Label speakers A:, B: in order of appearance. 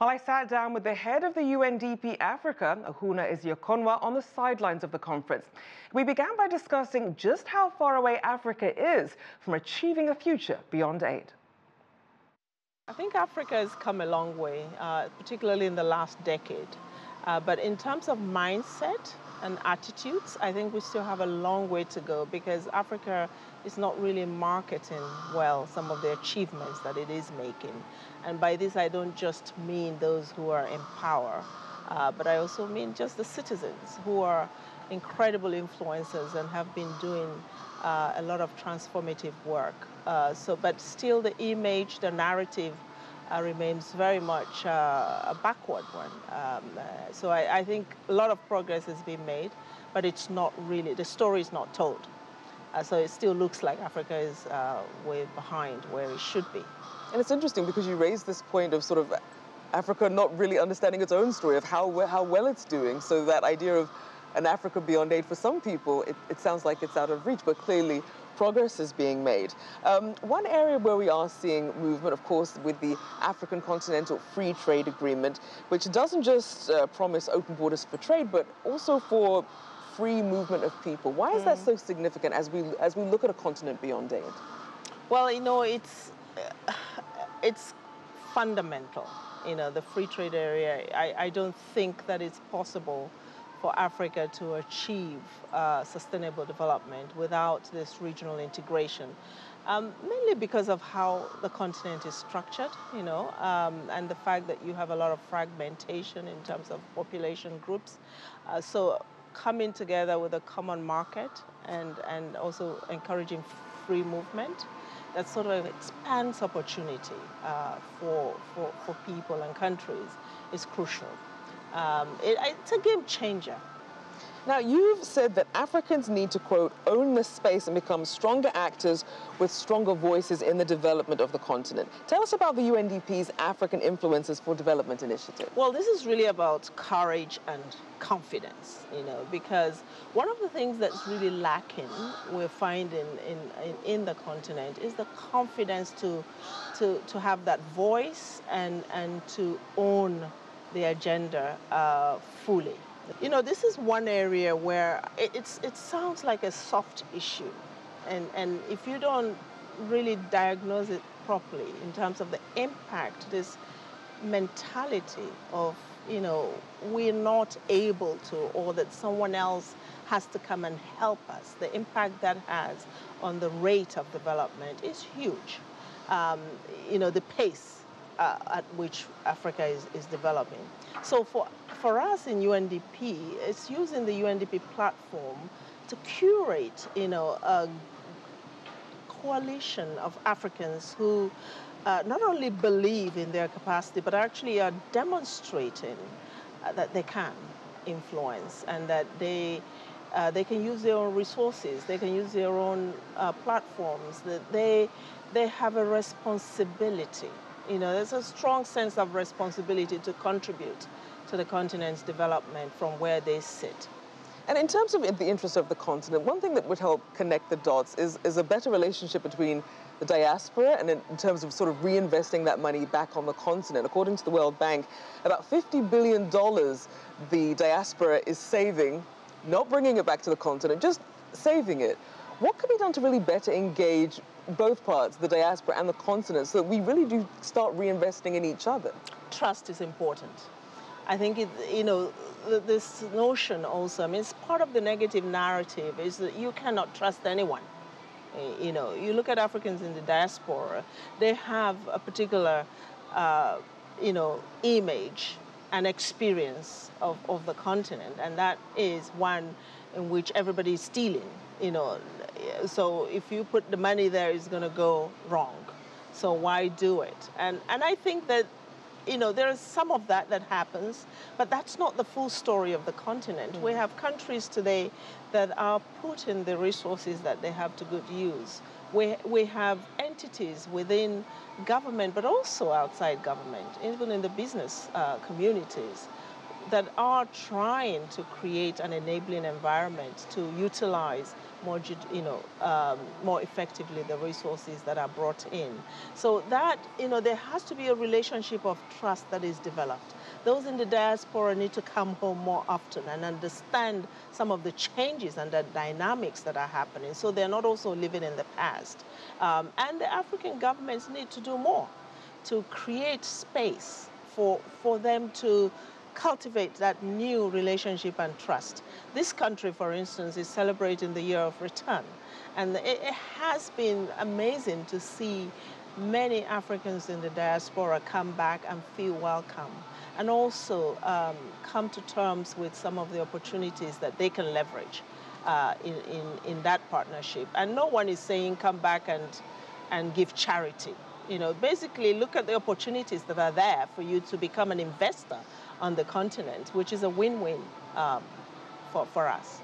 A: Well, I sat down with the head of the UNDP Africa, Ahunna Eziakonwa, on the sidelines of the conference. We began by discussing just how far away Africa is from achieving a future beyond aid.
B: I think Africa has come a long way, particularly in the last decade. But in terms of mindset and attitudes, I think we still have a long way to go because Africa is not really marketing well some of the achievements that it is making. And by this, I don't just mean those who are in power, but I also mean just the citizens who are incredible influencers and have been doing a lot of transformative work. But still the image, the narrative remains very much a backward one. So I think a lot of progress has been made, but it's not really, the story is not told. So it still looks like Africa is way behind where it should be.
A: And it's interesting because you raised this point of sort of Africa not really understanding its own story of how well it's doing. So that idea of an Africa beyond aid, for some people, it sounds like it's out of reach, but clearly progress is being made. One area where we are seeing movement, of course, with the African Continental Free Trade Agreement, which doesn't just promise open borders for trade, but also for free movement of people. Why is that so significant as we look at a continent beyond aid?
B: Well, you know, it's fundamental. You know, the free trade area. I don't think that it's possible for Africa to achieve sustainable development without this regional integration, mainly because of how the continent is structured, you know, and the fact that you have a lot of fragmentation in terms of population groups. So coming together with a common market and also encouraging free movement, that sort of expands opportunity for people and countries is crucial. It's a game changer.
A: Now, you've said that Africans need to, quote, own the space and become stronger actors with stronger voices in the development of the continent. Tell us about the UNDP's African Influencers for Development initiative.
B: Well, this is really about courage and confidence, you know, because one of the things that's really lacking, we're finding in the continent, is the confidence to have that voice and to own the agenda fully. You know, this is one area where it sounds like a soft issue, and if you don't really diagnose it properly in terms of the impact, this mentality of, you know, we're not able to, or that someone else has to come and help us, the impact that has on the rate of development is huge. You know, the pace at which Africa is developing. So for us in UNDP, it's using the UNDP platform to curate, you know, a coalition of Africans who not only believe in their capacity, but actually are demonstrating that they can influence and that they can use their own resources, they can use their own platforms, that they have a responsibility. You know, there's a strong sense of responsibility to contribute to the continent's development from where they sit.
A: And in terms of the interest of the continent, one thing that would help connect the dots is a better relationship between the diaspora and in terms of sort of reinvesting that money back on the continent. According to the World Bank, about $50 billion the diaspora is saving, not bringing it back to the continent, just saving it. What could be done to really better engage both parts, the diaspora and the continent, so that we really do start reinvesting in each other?
B: Trust is important. I think, you know, this notion also, I mean, it's part of the negative narrative is that you cannot trust anyone. You know, you look at Africans in the diaspora, they have a particular, you know, image and experience of the continent, and that is one in which everybody is stealing, you know. So if you put the money there, it's going to go wrong. So why do it? And I think that, you know, there is some of that happens, but that's not the full story of the continent. We have countries today that are putting the resources that they have to good use. We have entities within government, but also outside government, even in the business communities, that are trying to create an enabling environment to utilize more, more effectively the resources that are brought in. So that, there has to be a relationship of trust that is developed. Those in the diaspora need to come home more often and understand some of the changes and the dynamics that are happening, so they're not also living in the past. And the African governments need to do more to create space for them to cultivate that new relationship and trust. This country, for instance, is celebrating the year of return. And it has been amazing to see many Africans in the diaspora come back and feel welcome, and also come to terms with some of the opportunities that they can leverage in that partnership. And no one is saying come back and give charity. Basically look at the opportunities that are there for you to become an investor on the continent, which is a win-win for us.